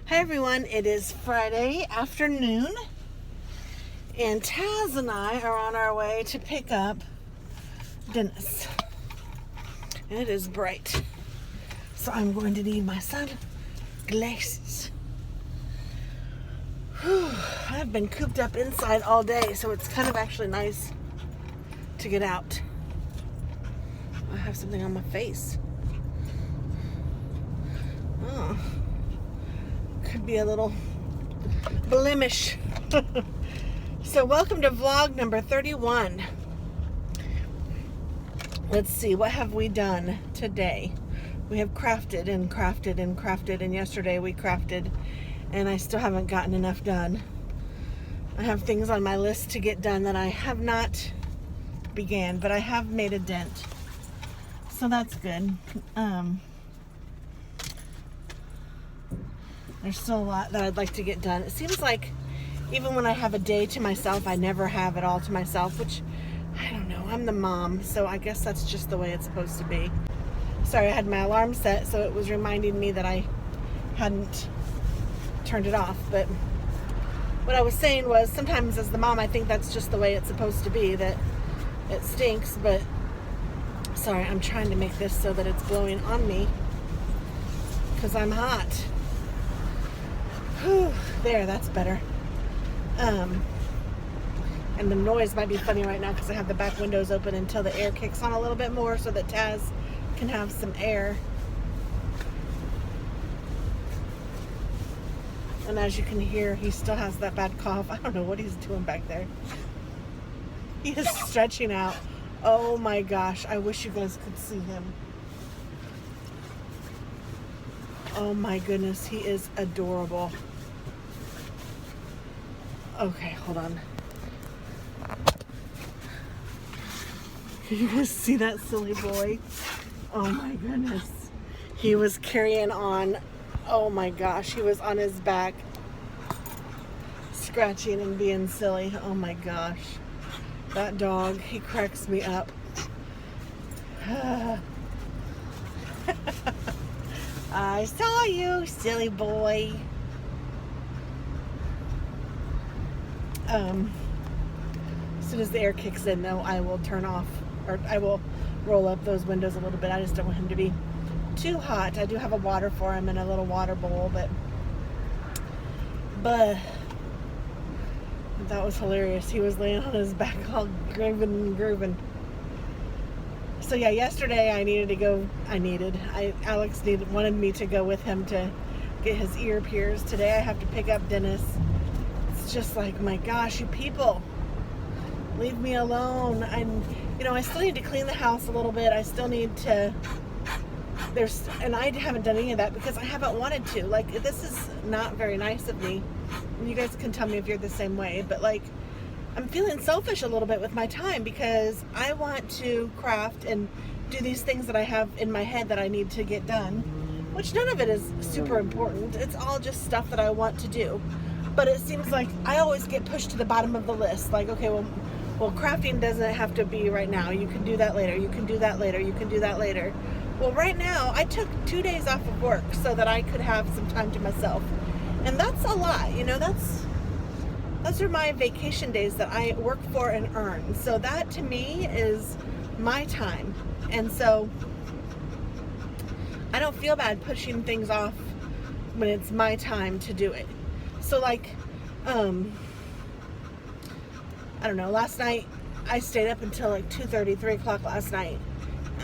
Hi everyone, it is Friday afternoon and Taz and I are on our way to pick up Dennis. And it is bright, so I'm going to need my sunglasses. I've been cooped up inside all day, so it's kind of actually nice to get out. I have something on my face. Oh, could be a little blemish. So welcome to vlog number 31. Let's see, what have we done today? We have crafted and crafted and crafted, and yesterday we crafted, and I still haven't gotten enough done. I have things on my list to get done that I have not began, but I have made a dent, so that's good. There's still a lot that I'd like to get done. It seems like even when I have a day to myself, I never have it all to myself, which, I don't know, I'm the mom, so I guess that's just the way it's supposed to be. Sorry, I had my alarm set, so it was reminding me that I hadn't turned it off, but what I was saying was, sometimes as the mom, I think that's just the way it's supposed to be, that it stinks, but, sorry, I'm trying to make this so that it's blowing on me, because I'm hot. Whew, there, that's better. And the noise might be funny right now because I have the back windows open until the air kicks on a little bit more so that Taz can have some air. And as you can hear, he still has that bad cough. I don't know what he's doing back there. He is stretching out. Oh my gosh, I wish you guys could see him. Oh my goodness, he is adorable. Okay, hold on. Can you guys see that silly boy? Oh my goodness. He was carrying on. Oh my gosh, he was on his back, scratching and being silly. Oh my gosh. That dog, he cracks me up. I saw you, silly boy. As soon as the air kicks in, though, I will turn off, or I will roll up those windows a little bit. I just don't want him to be too hot. I do have a water for him in a little water bowl, but that was hilarious. He was laying on his back all grooving. So yeah, yesterday Alex wanted me to go with him to get his ear pierced. Today I have to pick up Dennis. It's just like, my gosh, you people, leave me alone. I still need to clean the house a little bit. I still need to, and I haven't done any of that because I haven't wanted to. Like, this is not very nice of me. And you guys can tell me if you're the same way, but like, I'm feeling selfish a little bit with my time because I want to craft and do these things that I have in my head that I need to get done, which none of it is super important. It's all just stuff that I want to do. But it seems like I always get pushed to the bottom of the list. Like, okay, well, crafting doesn't have to be right now. You can do that later. You can do that later. You can do that later. Well, right now, I took 2 days off of work so that I could have some time to myself. And that's a lot, those are my vacation days that I work for and earn. So that to me is my time. And so I don't feel bad pushing things off when it's my time to do it. So like, I don't know, last night I stayed up until like 2:30, 3 o'clock last night.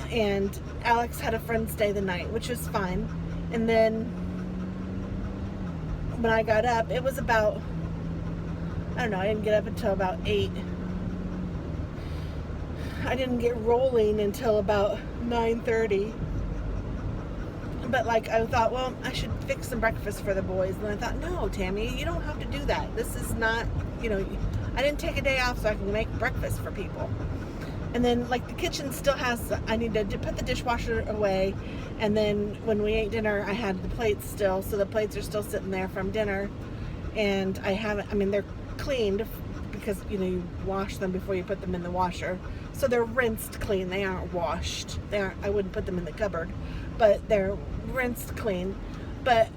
And Alex had a friend stay the night, which was fine. And then when I got up, it was about, I don't know, I didn't get up until about 8. I didn't get rolling until about 9:30. But like, I thought, well, I should fix some breakfast for the boys. And I thought, no, Tammy, you don't have to do that. This is not, I didn't take a day off so I can make breakfast for people. And then like the kitchen still has, I need to put the dishwasher away. And then when we ate dinner, I had the plates still. So the plates are still sitting there from dinner. And they're cleaned because, you wash them before you put them in the washer. So they're rinsed clean. They aren't washed. I wouldn't put them in the cupboard, but they're rinsed clean. But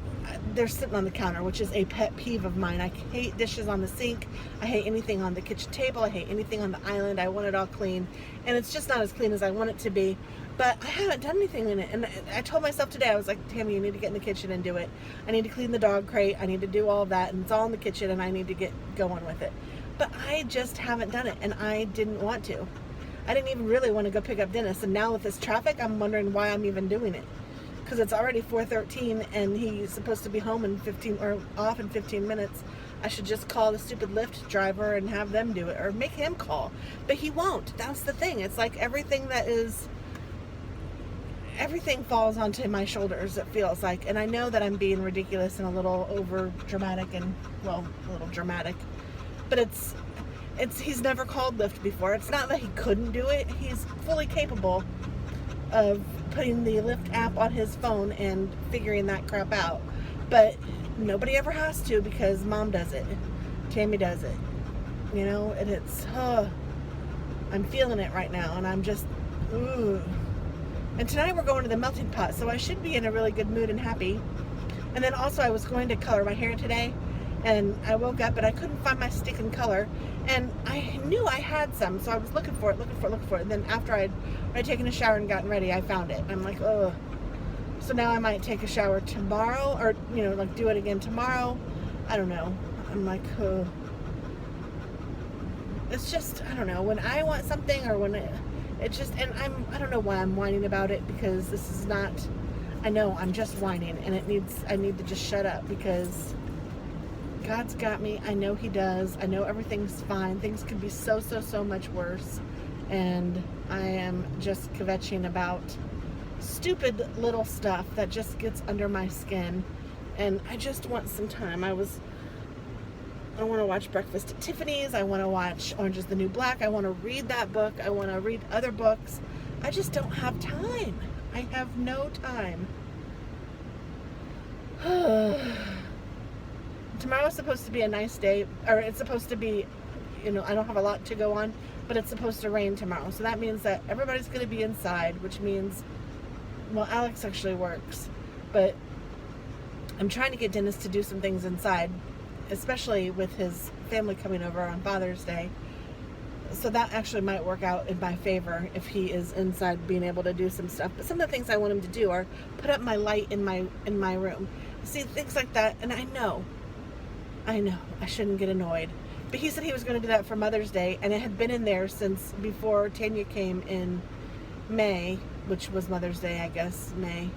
they're sitting on the counter, which is a pet peeve of mine. I hate dishes on the sink. I hate anything on the kitchen table. I hate anything on the island. I want it all clean, and it's just not as clean as I want it to be. But I haven't done anything in it, and I told myself today, I was like, Tammy, you need to get in the kitchen and do it. I need to clean the dog crate. I need to do all that, and it's all in the kitchen, and I need to get going with it. But I just haven't done it, and I didn't want to. I didn't even really want to go pick up Dennis, and now with this traffic, I'm wondering why I'm even doing it. Because it's already 4:13 and he's supposed to be home in 15 or off in 15 minutes. I should just call the stupid Lyft driver and have them do it, or make him call. But he won't. That's the thing. It's like everything falls onto my shoulders, it feels like. And I know that I'm being ridiculous and a little over dramatic, and well, a little dramatic. But he's never called Lyft before. It's not that he couldn't do it. He's fully capable of putting the Lyft app on his phone and figuring that crap out. But nobody ever has to, because Mom does it. Tammy does it. You know, and I'm feeling it right now, and I'm just, ooh. And tonight we're going to the melting pot, so I should be in a really good mood and happy. And then also I was going to color my hair today, and I woke up and I couldn't find my stick and color, and I knew I had some, so I was looking for it. And then after I'd taken a shower and gotten ready, I found it. And I'm like, oh. So now I might take a shower tomorrow, or, you know, like do it again tomorrow. I don't know. I'm like, oh. It's just, I don't know, when I want something, or when it just, and I don't know why I'm whining about it, because this is not, I know I'm just whining, and I need to just shut up, because God's got me. I know He does. I know everything's fine. Things could be so much worse. And I am just kvetching about stupid little stuff that just gets under my skin. And I just want some time. I want to watch Breakfast at Tiffany's. I want to watch Orange is the New Black. I want to read that book. I want to read other books. I just don't have time. I have no time. Tomorrow's supposed to be a nice day, or it's supposed to be, you know, I don't have a lot to go on, but it's supposed to rain tomorrow. So that means that everybody's going to be inside, which means, well, Alex actually works, but I'm trying to get Dennis to do some things inside, especially with his family coming over on Father's Day. So that actually might work out in my favor if he is inside being able to do some stuff. But some of the things I want him to do are put up my light in my room. See, things like that, and I know, I shouldn't get annoyed. But he said he was going to do that for Mother's Day, and it had been in there since before Tanya came in May, which was Mother's Day, I guess, May.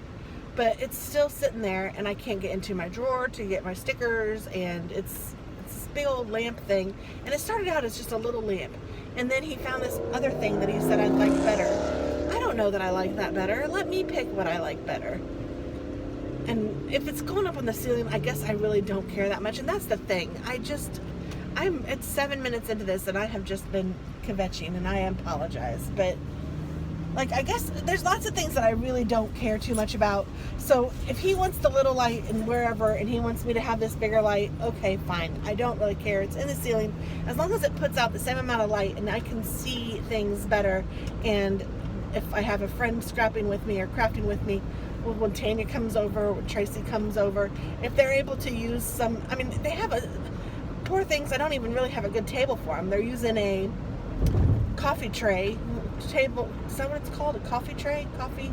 But it's still sitting there, and I can't get into my drawer to get my stickers, and it's this big old lamp thing. And it started out as just a little lamp, and then he found this other thing that he said I'd like better. I don't know that I like that better. Let me pick what I like better. And if it's going up on the ceiling, I guess I really don't care that much. And that's the thing. It's 7 minutes into this, and I have just been kvetching, and I apologize. But, like, I guess there's lots of things that I really don't care too much about. So if he wants the little light and wherever, and he wants me to have this bigger light, okay, fine. I don't really care. It's in the ceiling. As long as it puts out the same amount of light and I can see things better, and if I have a friend scrapping with me or crafting with me, when Tanya comes over, when Tracy comes over, if they're able to use some, I mean, they have poor things, I don't even really have a good table for them. They're using a coffee tray, table, is that what it's called? A coffee tray? Coffee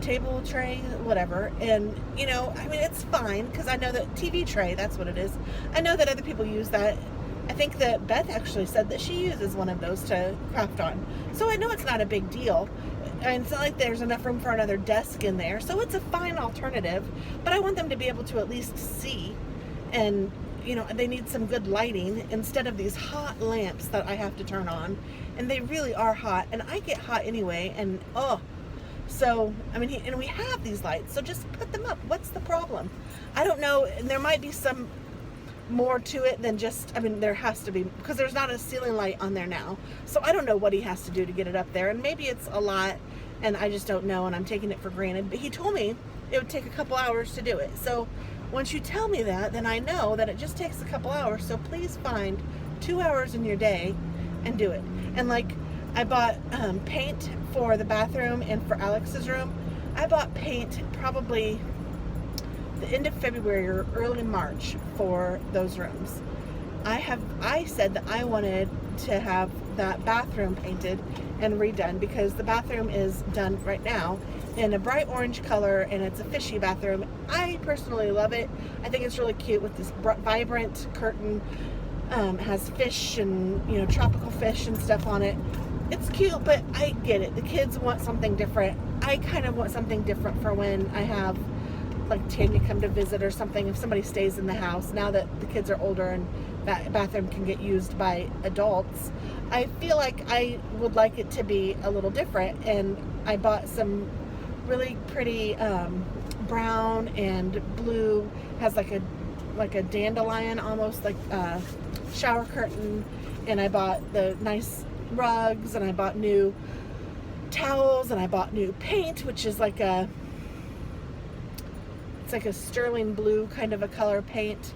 table tray? Whatever. And, you know, I mean, it's fine, because I know that TV tray, that's what it is. I know that other people use that. I think that Beth actually said that she uses one of those to craft on. So I know it's not a big deal. And it's not like there's enough room for another desk in there. So it's a fine alternative. But I want them to be able to at least see. And, you know, they need some good lighting instead of these hot lamps that I have to turn on. And they really are hot. And I get hot anyway. And, so, I mean, and we have these lights. So just put them up. What's the problem? I don't know. And there might be some more to it than just, I mean, there has to be, because there's not a ceiling light on there now. So I don't know what he has to do to get it up there. And maybe it's a lot, and I just don't know, and I'm taking it for granted. But he told me it would take a couple hours to do it. So once you tell me that, then I know that it just takes a couple hours. So please find 2 hours in your day and do it. And like, I bought paint for the bathroom and for Alex's room. I bought paint probably the end of February or early March for those rooms. I said that I wanted to have that bathroom painted and redone because the bathroom is done right now in a bright orange color, and it's a fishy bathroom. I personally love it. I think it's really cute with this vibrant curtain. Has fish and, you know, tropical fish and stuff on it. It's cute, but I get it. The kids want something different. I kind of want something different for when I have like Tanya come to visit or something. If somebody stays in the house, now that the kids are older and that bathroom can get used by adults, I feel like I would like it to be a little different. And I bought some really pretty brown and blue, has like a dandelion, almost like shower curtain, and I bought the nice rugs, and I bought new towels, and I bought new paint, which is like it's like a sterling blue kind of a color paint,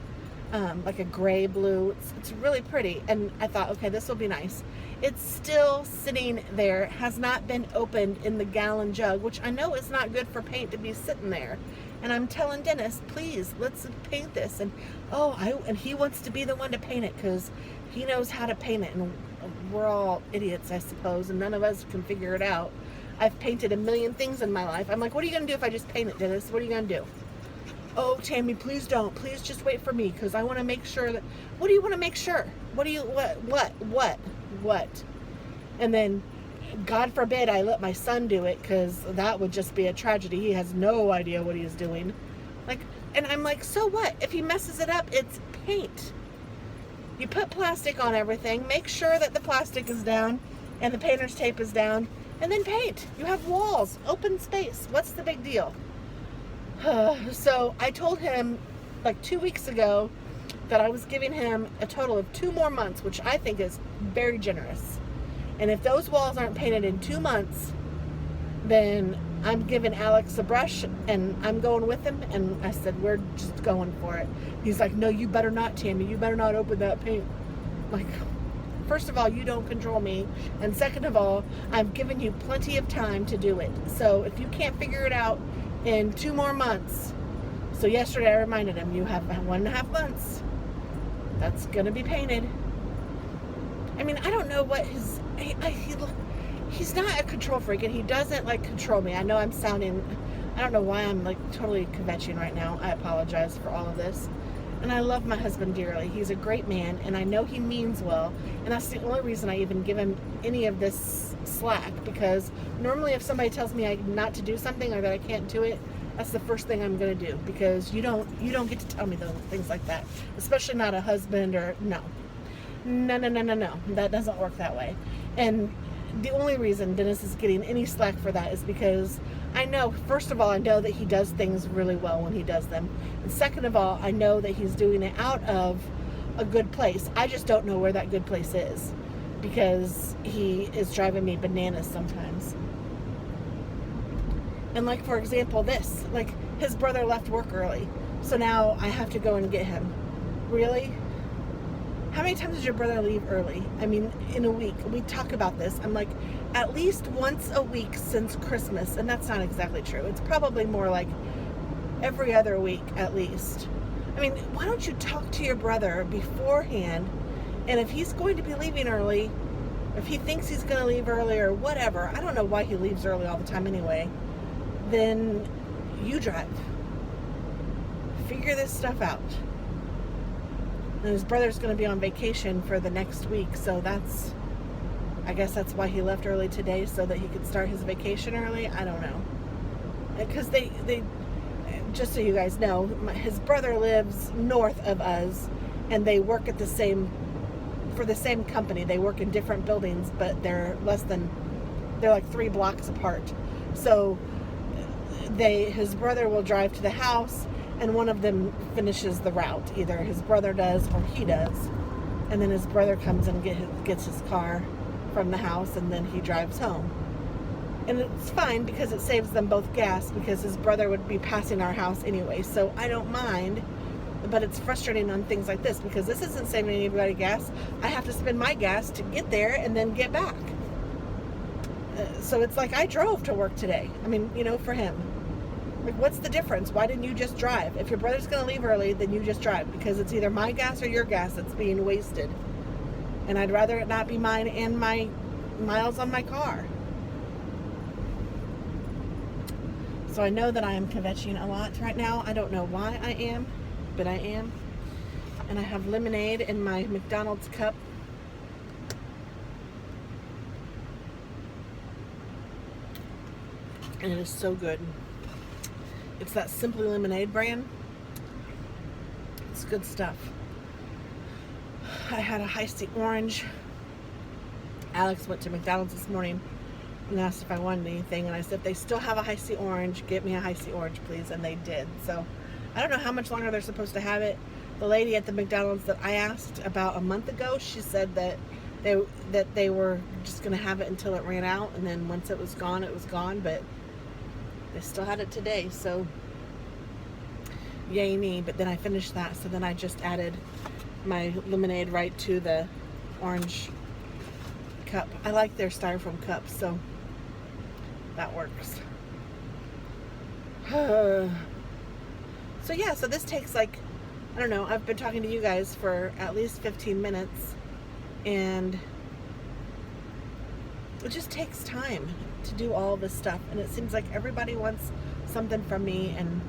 like a gray blue. It's really pretty, and I thought, okay, this will be nice. It's still sitting there, has not been opened in the gallon jug, which I know is not good for paint to be sitting there. And I'm telling Dennis, please, let's paint this. And and he wants to be the one to paint it because he knows how to paint it. And we're all idiots, I suppose, and none of us can figure it out. I've painted a million things in my life. I'm like, what are you going to do if I just paint it, Dennis? What are you going to do? Oh, Tammy, please don't. Please just wait for me because I want to make sure that... What do you want to make sure? What? And then, God forbid I let my son do it, because that would just be a tragedy. He has no idea what he is doing. And I'm like, so what? If he messes it up, it's paint. You put plastic on everything, make sure that the plastic is down and the painter's tape is down, and then paint. You have walls, open space. What's the big deal? So I told him like 2 weeks ago that I was giving him a total of 2 more months, which I think is very generous. And if those walls aren't painted in 2 months, then I'm giving Alex a brush and I'm going with him. And I said, we're just going for it. He's like, no, you better not, Tammy. You better not open that paint. Like, first of all, you don't control me. And second of all, I've given you plenty of time to do it. So if you can't figure it out in 2 more months. So yesterday I reminded him, you have 1.5 months. That's going to be painted. I mean, I don't know what his... He's not a control freak, and he doesn't like control me. I know I'm sounding... I don't know why I'm like totally kvetching right now. I apologize for all of this. And I love my husband dearly. He's a great man, and I know he means well. And that's the only reason I even give him any of this slack, because normally if somebody tells me not to do something or that I can't do it, that's the first thing I'm going to do, because you don't get to tell me those things like that, especially not a husband. Or no, that doesn't work that way. And the only reason Dennis is getting any slack for that is because I know, first of all, I know that he does things really well when he does them, and second of all, I know that he's doing it out of a good place. I just don't know where that good place is, because he is driving me bananas sometimes. And like, for example, this, like, his brother left work early, so now I have to go and get him. Really? How many times does your brother leave early? I mean, in a week. We talk about this. I'm like, at least once a week since Christmas, and that's not exactly true. It's probably more like every other week at least. I mean, why don't you talk to your brother beforehand, and if he's going to be leaving early, if he thinks he's going to leave early or whatever, I don't know why he leaves early all the time anyway, then you drive. Figure this stuff out. And his brother's going to be on vacation for the next week, so I guess that's why he left early today, so that he could start his vacation early. I don't know. Because they just so you guys know, his brother lives north of us, and they work for the same company. They work in different buildings, but they're like 3 blocks apart. So his brother will drive to the house, and one of them finishes the route. Either his brother does or he does. And then his brother comes and gets his car from the house, and then he drives home. And it's fine because it saves them both gas, because his brother would be passing our house anyway. So I don't mind, but it's frustrating on things like this, because this isn't saving anybody gas. I have to spend my gas to get there and then get back. So it's like I drove to work today. I mean, for him. Like, what's the difference? Why didn't you just drive? If your brother's going to leave early, then you just drive, because it's either my gas or your gas that's being wasted. And I'd rather it not be mine and my miles on my car. So I know that I am kvetching a lot right now. I don't know why I am, but I am. And I have lemonade in my McDonald's cup. And it is so good. It's that Simply Lemonade brand. It's good stuff. I had a High C orange. Alex went to McDonald's this morning and asked if I wanted anything, and I said, if they still have a High C orange, get me a High C orange, please. And they did. So I don't know how much longer they're supposed to have it. The lady at the McDonald's that I asked about a month ago, she said that they were just going to have it until it ran out, and then once it was gone, it was gone. But they still had it today, so yay me. But then I finished that, so then I just added my lemonade right to the orange cup. I like their styrofoam cups, so that works. So yeah, so this takes like, I don't know, I've been talking to you guys for at least 15 minutes, and it just takes time to do all this stuff, and it seems like everybody wants something from me. And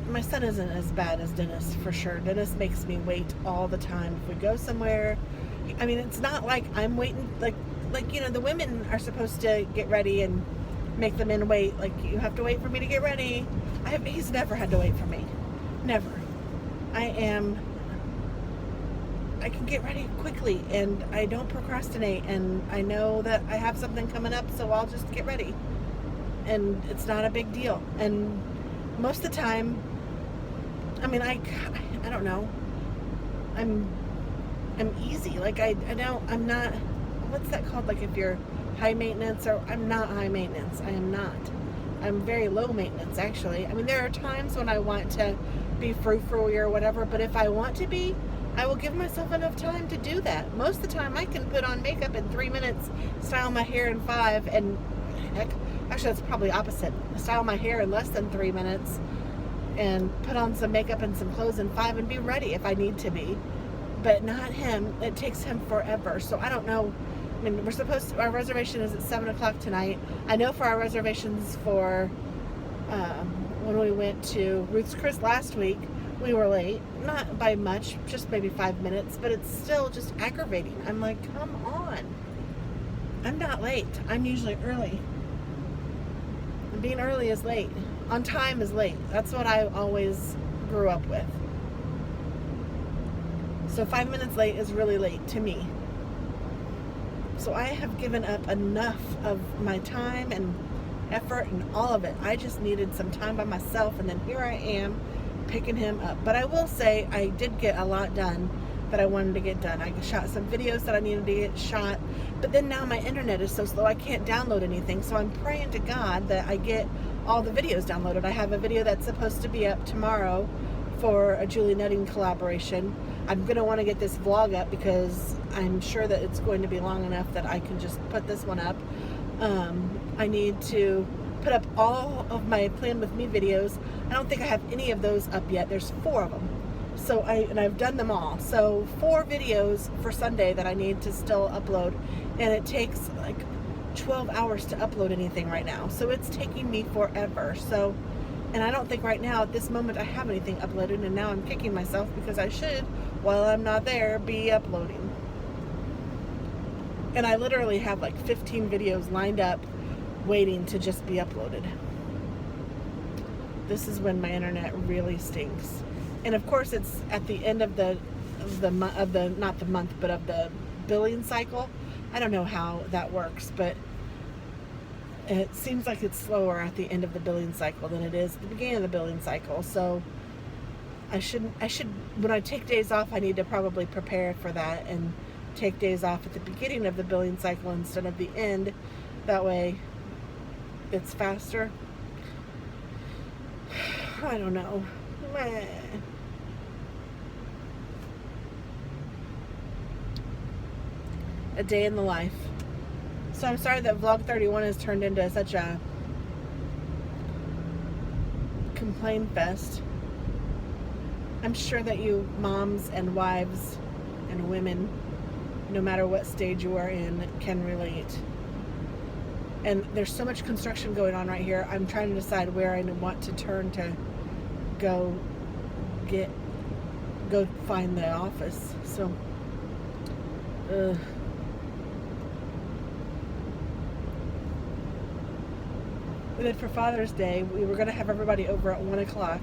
my son isn't as bad as Dennis, for sure. Dennis makes me wait all the time. If we go somewhere, I mean, it's not like I'm waiting, like you know, the women are supposed to get ready and make the men wait. Like, you have to wait for me to get ready. He's never had to wait for me. Never. I can get ready quickly, and I don't procrastinate, and I know that I have something coming up, so I'll just get ready. And it's not a big deal. And most of the time, I mean, I don't know. I'm easy. Like, I'm not, what's that called? Like, if you're high maintenance, or I'm not high maintenance. I am not. I'm very low maintenance, actually. I mean, there are times when I want to be frou-frou or whatever, but if I want to be, I will give myself enough time to do that. Most of the time, I can put on makeup in 3 minutes, style my hair in 5, and heck, actually, that's probably opposite. Style my hair in less than 3 minutes, and put on some makeup and some clothes in 5, and be ready if I need to be. But not him. It takes him forever. So I don't know. I mean, our reservation is at 7 o'clock tonight. I know for our reservations for when we went to Ruth's Chris last week, we were late. Not by much, just maybe 5 minutes, but it's still just aggravating. I'm like, come on. I'm not late. I'm usually early. And being early is late. On time is late. That's what I always grew up with. So 5 minutes late is really late to me. So I have given up enough of my time and effort and all of it. I just needed some time by myself, and then here I am picking him up. But I will say I did get a lot done that I wanted to get done. I shot some videos that I needed to get shot, but then now my internet is so slow I can't download anything. So I'm praying to God that I get all the videos downloaded. I have a video that's supposed to be up tomorrow for a Julie Nutting collaboration. I'm going to want to get this vlog up because I'm sure that it's going to be long enough that I can just put this one up. I need to put up all of my Plan With Me videos. I don't think I have any of those up yet. There's 4 of them. So I've done them all. So 4 videos for Sunday that I need to still upload. And it takes like 12 hours to upload anything right now. So it's taking me forever. So, and I don't think right now at this moment I have anything uploaded, and now I'm kicking myself because I should, while I'm not there, be uploading. And I literally have like 15 videos lined up waiting to just be uploaded. This is when my internet really stinks. And of course it's at the end of the billing cycle. I don't know how that works, but it seems like it's slower at the end of the billing cycle than it is at the beginning of the billing cycle. So I should, when I take days off, I need to probably prepare for that and take days off at the beginning of the billing cycle instead of the end. That way it's faster. I don't know. A day in the life. So I'm sorry that vlog 31 has turned into such a complain fest. I'm sure that you moms and wives and women, no matter what stage you are in, can relate. And there's so much construction going on right here. I'm trying to decide where I want to turn to go find the office. So, we did for Father's Day. We were going to have everybody over at 1 o'clock.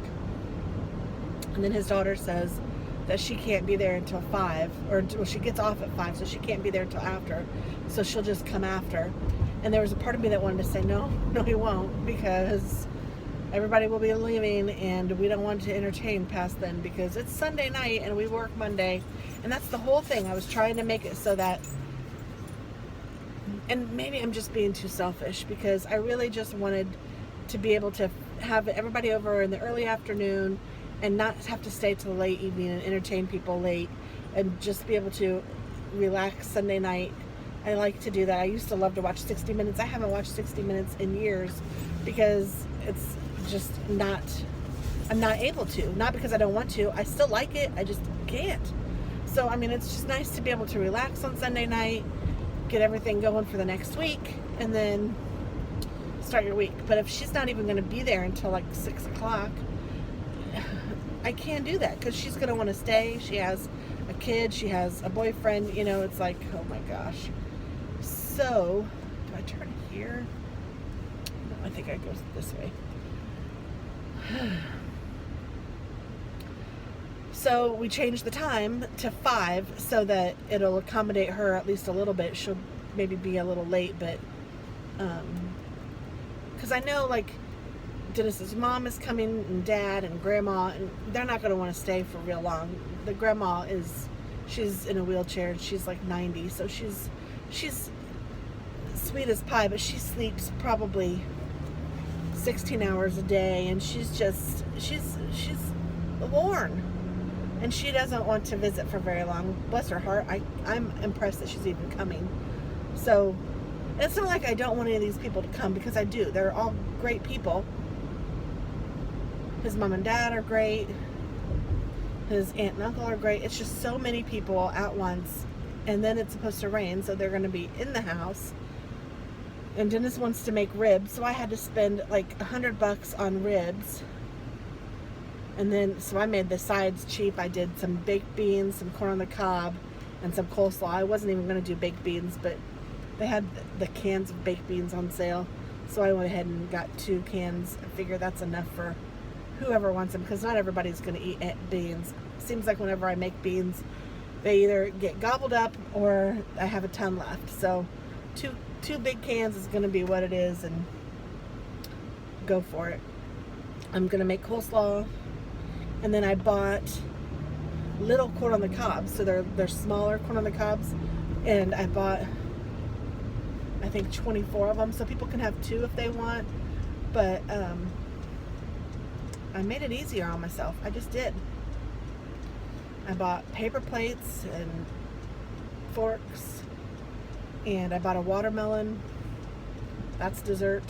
And then his daughter says that she can't be there until 5. Well, she gets off at 5, so she can't be there until after. So she'll just come after. And there was a part of me that wanted to say, no, he won't, because everybody will be leaving, and we don't want to entertain past then, because it's Sunday night and we work Monday. And that's the whole thing. I was trying to make it so that, and maybe I'm just being too selfish, because I really just wanted to be able to have everybody over in the early afternoon and not have to stay till the late evening and entertain people late, and just be able to relax Sunday night. I like to do that. I used to love to watch 60 Minutes. I haven't watched 60 Minutes in years because it's just not, I'm not able to. Not because I don't want to. I still like it. I just can't. So, I mean, it's just nice to be able to relax on Sunday night, get everything going for the next week, and then start your week. But if she's not even going to be there until like 6 o'clock, I can't do that, because she's going to want to stay. She has a kid. She has a boyfriend. You know, it's like, oh my gosh. So, do I turn here? No, I think I go this way. So we changed the time to 5 so that it'll accommodate her at least a little bit. She'll maybe be a little late, but because I know, like, Dennis's mom is coming, and dad and grandma, and they're not going to want to stay for real long. The grandma she's in a wheelchair, and she's like 90, so she's sweet as pie, but she sleeps probably 16 hours a day, and she's worn, and she doesn't want to visit for very long. Bless her heart. I'm impressed that she's even coming. So it's not like I don't want any of these people to come, because I do. They're all great people. His mom and dad are great. His aunt and uncle are great. It's just so many people at once, and then it's supposed to rain, so they're going to be in the house. And Dennis wants to make ribs, so I had to spend like $100 on ribs. And then, so I made the sides cheap. I did some baked beans, some corn on the cob, and some coleslaw. I wasn't even going to do baked beans, but they had the cans of baked beans on sale, so I went ahead and got 2 cans. I figure that's enough for whoever wants them, because not everybody's going to eat beans. Seems like whenever I make beans, they either get gobbled up or I have a ton left. So two big cans is going to be what it is, and go for it. I'm going to make coleslaw, and then I bought little corn on the cobs, so they're smaller corn on the cobs, and I bought, I think, 24 of them, so people can have 2 if they want. But I made it easier on myself. I just did. I bought paper plates and forks, and I bought a watermelon. That's dessert.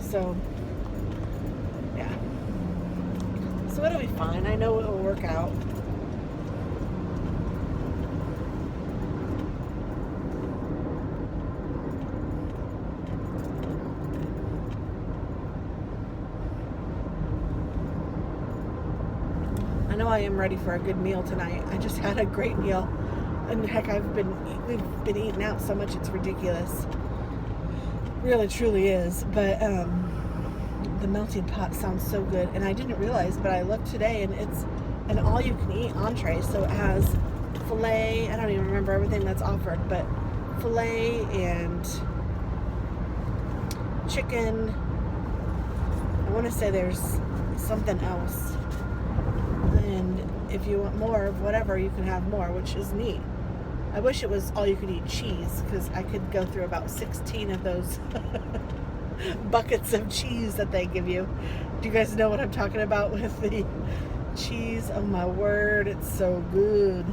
So, yeah. So it'll be fine. I know it will work out. I know I am ready for a good meal tonight. I just had a great meal. And heck, we've been eating out so much, it's ridiculous. Really, truly is. But the melting pot sounds so good. And I didn't realize, but I looked today, and it's an all-you-can-eat entree. So it has filet. I don't even remember everything that's offered, but filet and chicken. I want to say there's something else. And if you want more of whatever, you can have more, which is neat. I wish it was all you could eat cheese, because I could go through about 16 of those buckets of cheese that they give you. Do you guys know what I'm talking about with the cheese? Oh my word, it's so good.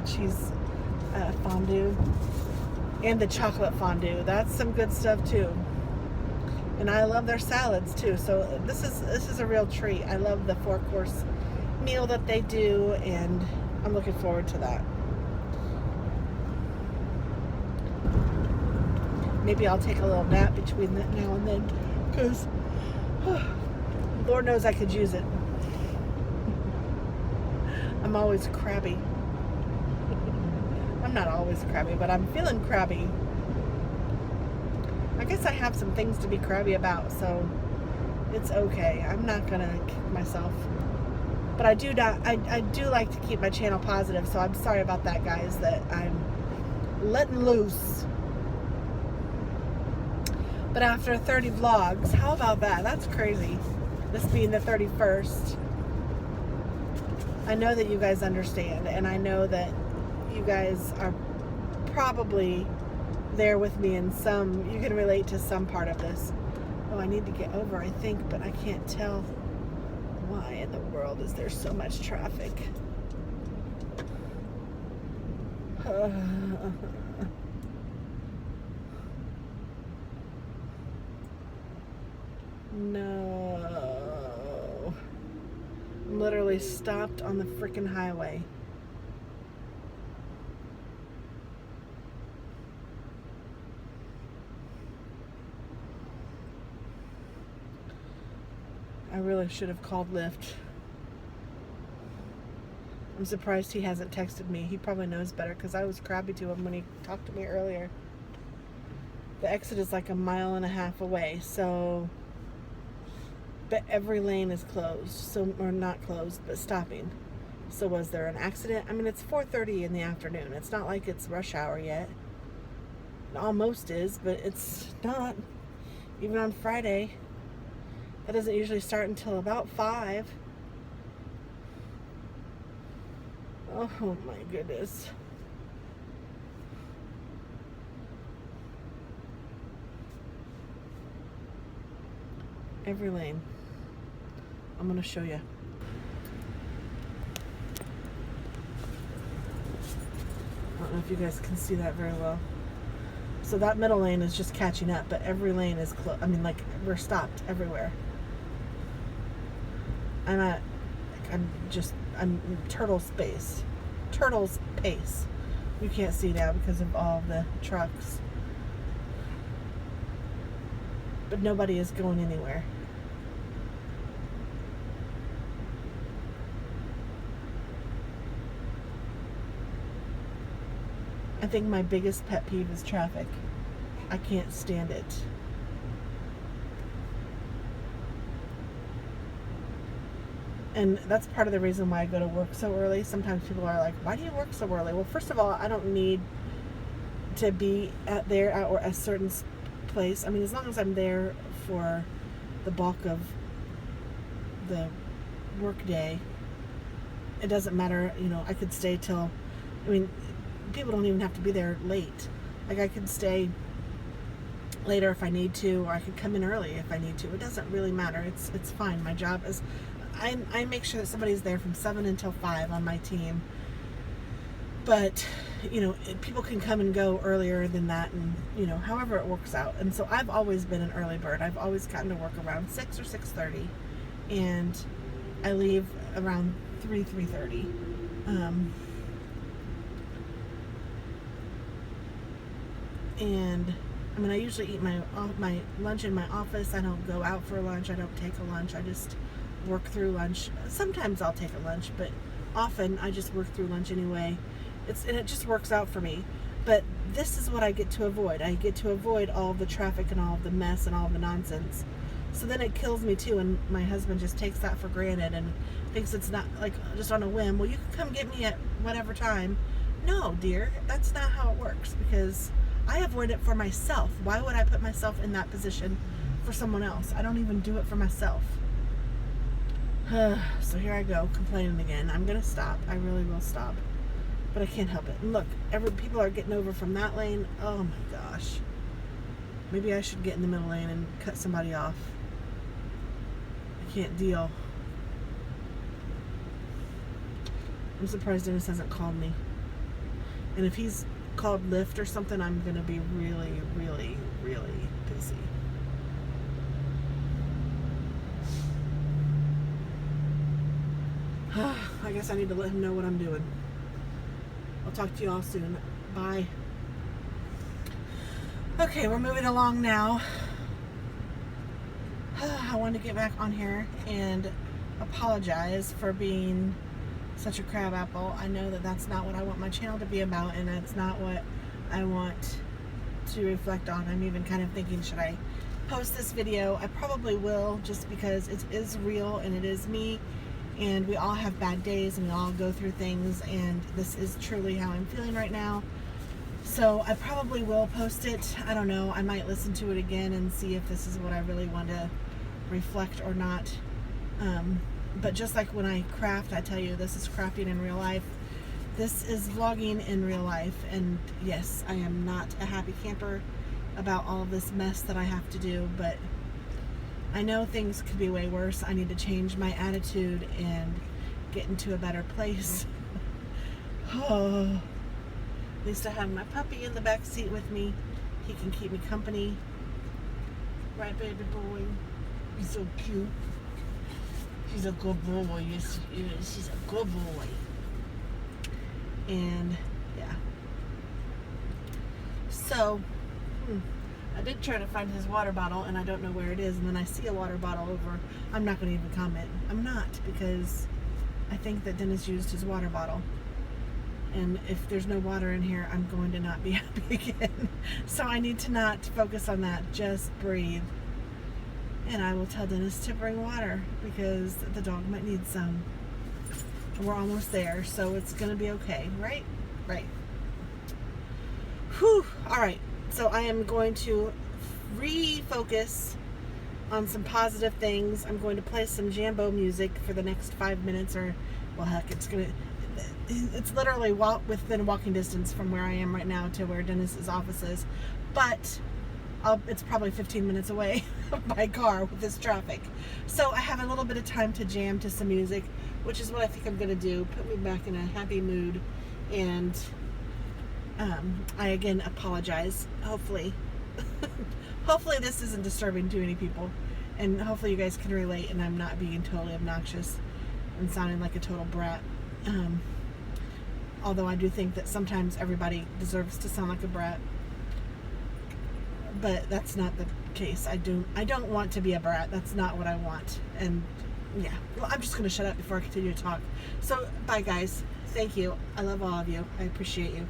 the cheese fondue and the chocolate fondue. That's some good stuff too. And I love their salads too. So this is a real treat. I love the 4-course meal that they do, and I'm looking forward to that. Maybe I'll take a little nap between that now and then, because Lord knows I could use it. I'm always crabby. I'm not always crabby, but I'm feeling crabby. I guess I have some things to be crabby about, so it's okay. I'm not gonna kick myself. But I do like to keep my channel positive, so I'm sorry about that, guys, that I'm letting loose. But after 30 vlogs, how about that? That's crazy. This being the 31st. I know that you guys understand, and I know that you guys are probably there with me in some, you can relate to some part of this. Oh, I need to get over, I think, but I can't tell why in the world is there so much traffic. No. I'm literally stopped on the freaking highway. I really should have called Lyft. I'm surprised he hasn't texted me. He probably knows better, because I was crabby to him when he talked to me earlier. The exit is like 1.5 miles away, so but every lane is closed, so, or not closed, but stopping. So was there an accident? I mean, it's 4:30 in the afternoon. It's not like it's rush hour yet. It almost is, but it's not. Even on Friday, that doesn't usually start until about 5. Oh my goodness. Every lane. I'm going to show you. I don't know if you guys can see that very well. So that middle lane is just catching up, but every lane is closed. I mean, like, we're stopped everywhere. I'm turtle's pace. You can't see now because of all the trucks. But nobody is going anywhere. I think my biggest pet peeve is traffic. I can't stand it. And that's part of the reason why I go to work so early. Sometimes people are like, why do you work so early? Well, first of all, I don't need to be at a certain place. I mean, as long as I'm there for the bulk of the work day, it doesn't matter. You know, I could stay till, I mean, people don't even have to be there late. Like, I could stay later if I need to, or I could come in early if I need to. It doesn't really matter. It's fine. My job is, I make sure that somebody's there from 7 until 5 on my team. But, you know, people can come and go earlier than that, and, you know, however it works out. And so I've always been an early bird. I've always gotten to work around 6 or 6:30, and I leave around 3:30. And I mean, I usually eat my lunch in my office. I don't go out for lunch. I don't take a lunch. I just work through lunch. Sometimes I'll take a lunch, but often I just work through lunch anyway. And it just works out for me. But this is what I get to avoid. I get to avoid all of the traffic and all of the mess and all of the nonsense. So then it kills me too, and my husband just takes that for granted and thinks it's not, like, just on a whim. Well, you can come get me at whatever time. No, dear, that's not how it works, because I avoid it for myself. Why would I put myself in that position for someone else? I don't even do it for myself. So here I go, complaining again. I'm going to stop. I really will stop. But I can't help it. And look, people are getting over from that lane. Oh my gosh. Maybe I should get in the middle lane and cut somebody off. I can't deal. I'm surprised Dennis hasn't called me. And if he's called Lyft or something, I'm going to be really, really, really pissy. I guess I need to let him know what I'm doing. I'll talk to you all soon. Bye. Okay, we're moving along now. I wanted to get back on here and apologize for being such a crab apple. I know that that's not what I want my channel to be about, and that's not what I want to reflect on. I'm even kind of thinking, should I post this video? I probably will, just because it is real and it is me, and we all have bad days and we all go through things, and this is truly how I'm feeling right now. So I probably will post it. I don't know. I might listen to it again and see if this is what I really want to reflect or not. But just like when I craft, I tell you, this is crafting in real life. This is vlogging in real life. And yes, I am not a happy camper about all of this mess that I have to do, but I know things could be way worse. I need to change my attitude and get into a better place. Oh. At least I have my puppy in the back seat with me. He can keep me company. Right, baby boy? He's so cute. She's a good boy. Yes, she is. She's a good boy. And, yeah. So, I did try to find his water bottle, and I don't know where it is. And then I see a water bottle over. I'm not going to even comment. I'm not, because I think that Dennis used his water bottle. And if there's no water in here, I'm going to not be happy again. So I need to not focus on that. Just breathe. And I will tell Dennis to bring water, because the dog might need some. We're almost there, so it's going to be okay, right? Right. Whew. All right. So I am going to refocus on some positive things. I'm going to play some Jambo music for the next 5 minutes, or, well, heck, it's literally within walking distance from where I am right now to where Dennis's office is, but it's probably 15 minutes away by car with this traffic. So I have a little bit of time to jam to some music, which is what I think I'm going to do. Put me back in a happy mood. And I again apologize. Hopefully this isn't disturbing to any people, and hopefully you guys can relate and I'm not being totally obnoxious and sounding like a total brat. Although I do think that sometimes everybody deserves to sound like a brat, but that's not the case. I don't want to be a brat. That's not what I want. And yeah, well, I'm just going to shut up before I continue to talk. So bye guys. Thank you. I love all of you. I appreciate you.